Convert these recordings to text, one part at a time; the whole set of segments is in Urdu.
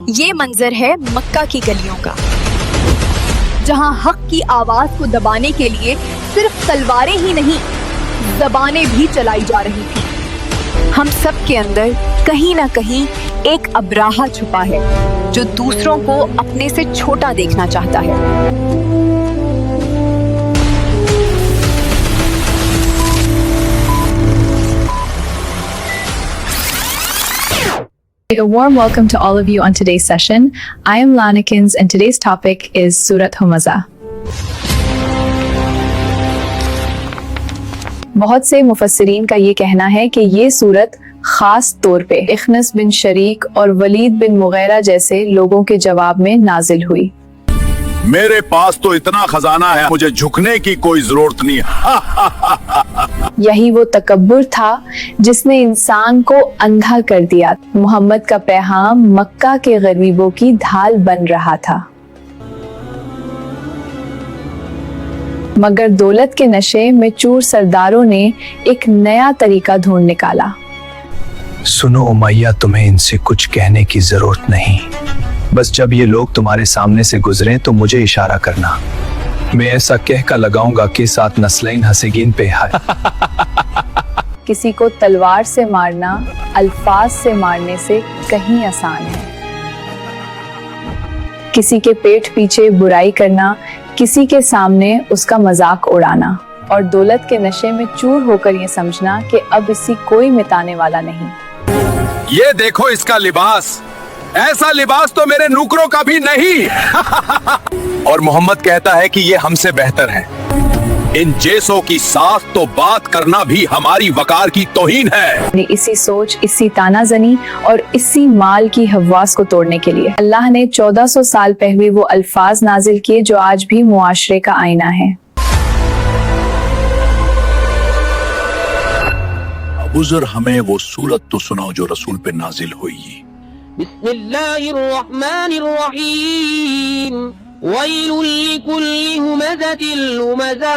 یہ منظر ہے مکہ کی گلیوں کا، جہاں حق کی آواز کو دبانے کے لیے صرف تلواریں ہی نہیں، زبانیں بھی چلائی جا رہی تھیں۔ ہم سب کے اندر کہیں نہ کہیں ایک ابراہا چھپا ہے جو دوسروں کو اپنے سے چھوٹا دیکھنا چاہتا ہے۔ A warm welcome to all of you on today's session. I am Lanikins and today's topic is Surat Humazah. بہت سے مفسرین کا یہ کہنا ہے کہ یہ سورت خاص طور پہ اخنس بن شریک اور ولید بن مغیرہ جیسے لوگوں کے جواب میں نازل ہوئی۔ میرے پاس تو اتنا خزانہ ہے، مجھے جھکنے کی کوئی ضرورت نہیں۔ یہی وہ تکبر تھا جس نے انسان کو اندھا کر دیا۔ محمد کا پیغام مکہ کے غریبوں کی ڈھال بن رہا تھا، مگر دولت کے نشے میں چور سرداروں نے ایک نیا طریقہ ڈھونڈ نکالا۔ سنو امیہ، تمہیں ان سے کچھ کہنے کی ضرورت نہیں، بس جب یہ لوگ تمہارے سامنے سے گزریں تو مجھے اشارہ کرنا، میں ایسا کہہ کر لگاؤں گا کہ ساتھ نسلین ہسگین پہ ہے۔ کسی کو تلوار سے مارنا الفاظ سے مارنے سے کہیں آسان ہے۔ کسی کے پیٹ پیچھے برائی کرنا، کسی کے سامنے اس کا مذاق اڑانا، اور دولت کے نشے میں چور ہو کر یہ سمجھنا کہ اب اسی کوئی مٹانے والا نہیں۔ یہ دیکھو اس کا لباس، ایسا لباس تو میرے نوکروں کا بھی نہیں۔ اور محمد کہتا ہے کہ یہ ہم سے بہتر ہے۔ ان جیسوں کی ساتھ تو بات کرنا بھی ہماری وقار کی توہین ہے۔ اسی سوچ، اسی تانا زنی اور اسی مال کی حواس کو توڑنے کے لیے اللہ نے 1400 سال پہلے وہ الفاظ نازل کیے جو آج بھی معاشرے کا آئینہ ہے۔ ابو ذر، ہمیں وہ سورت تو سناؤ جو رسول پہ نازل ہوئی۔ بسم اللہ الرحمن الرحیم، ویل لکل ہمزۃ لمزہ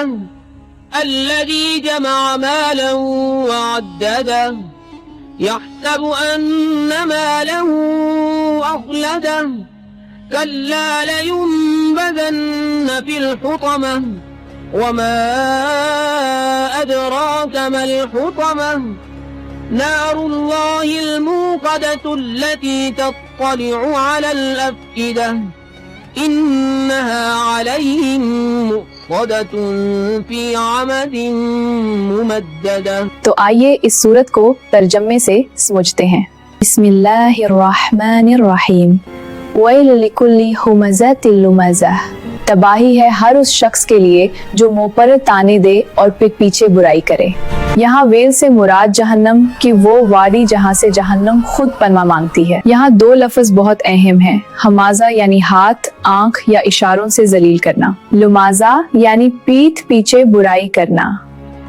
الذی جمع مالا وعددہ یحسب ان مالہ اخلدہ کلا لینبذن فی الحطمہ وما ادراک ما الحطمہ نار اللہ الموقدۃ التي تطلع على الافئدہ انها علیہم مؤصدۃ فی عمد ممددہ۔ تو آئیے اس سورت کو ترجمے سے سمجھتے ہیں۔ بسم اللہ الرحمن الرحیم، ویل لکل ہمزۃ لمزہ، تباہی ہے ہر اس شخص کے لیے جو منہ پر تانے دے اور پھر پیچھے برائی کرے۔ یہاں ویل سے مراد جہنم کی وہ وادی جہاں سے جہنم خود پناہ مانگتی ہے۔ یہاں دو لفظ بہت اہم ہیں، ہمازہ یعنی ہاتھ، آنکھ یا اشاروں سے ذلیل کرنا، لمازہ یعنی پیٹھ پیچھے برائی کرنا۔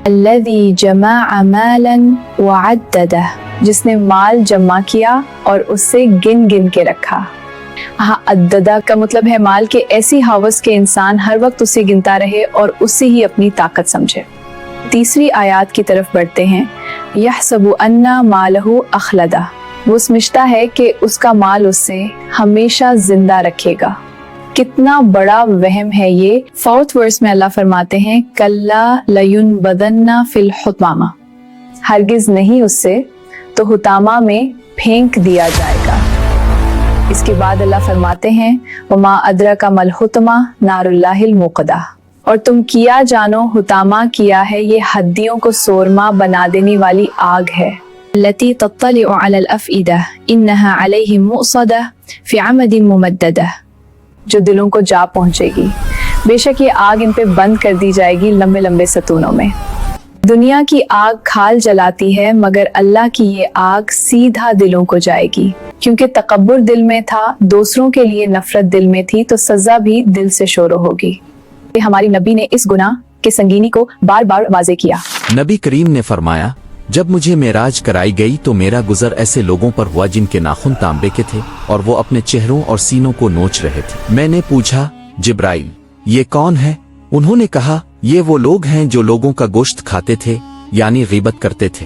الذی جمع مالا وعددہ، جس نے مال جمع کیا اور اس سے گن گن کے رکھا۔ عددہ کا مطلب ہے مال کے ایسی ہوس کے انسان ہر وقت اسے گنتا رہے اور اسے ہی اپنی طاقت سمجھے۔ تیسری آیات کی طرف بڑھتے ہیں۔ یحسب ان مالہ اخلدہ، وہ سمجھتا ہے کہ اس کا مال اس سے ہمیشہ زندہ رکھے گا۔ کتنا بڑا وہم ہے یہ۔ 4th ورس میں اللہ فرماتے ہیں کلا لینبذن فی الحطمہ، ہرگز نہیں اس سے تو حطامہ میں پھینک دیا جائے گا۔ اس کے بعد اللہ فرماتے ہیں وما ادراک ما الحطمہ نار اللہ الموقدہ، اور تم کیا جانو حطامہ کیا ہے، یہ ہڈیوں کو سورما بنا دینے والی آگ ہے۔ التي تطلع على الافئدہ انها علیہم مؤصدہ فی عمد ممددہ، جو دلوں کو جا پہنچے گی، بے شک یہ آگ ان پہ بند کر دی جائے گی لمبے لمبے ستونوں میں۔ دنیا کی آگ کھال جلاتی ہے مگر اللہ کی یہ آگ سیدھا دلوں کو جائے گی، کیونکہ تکبر دل میں تھا، دوسروں کے لیے نفرت دل میں تھی، تو سزا بھی دل سے شروع ہوگی۔ ہماری نبی نے اس گناہ کے سنگینی کو بار بار واضح کیا۔ نبی کریم نے فرمایا، جب مجھے معراج کرائی گئی تو میرا گزر ایسے لوگوں پر ہوا جن کے ناخن تانبے کے تھے اور وہ اپنے چہروں اور سینوں کو نوچ رہے تھے۔ میں نے پوچھا جبرائیل یہ کون ہے؟ انہوں نے کہا یہ وہ لوگ ہیں جو لوگوں کا گوشت کھاتے تھے، یعنی غیبت کرتے تھے۔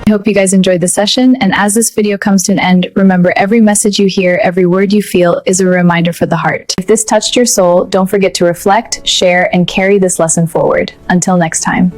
I hope you guys enjoyed the session, and as this video comes to an end, remember every message you hear, every word you feel is a reminder for the heart. If this touched your soul, don't forget to reflect, share, and carry this lesson forward. Until next time.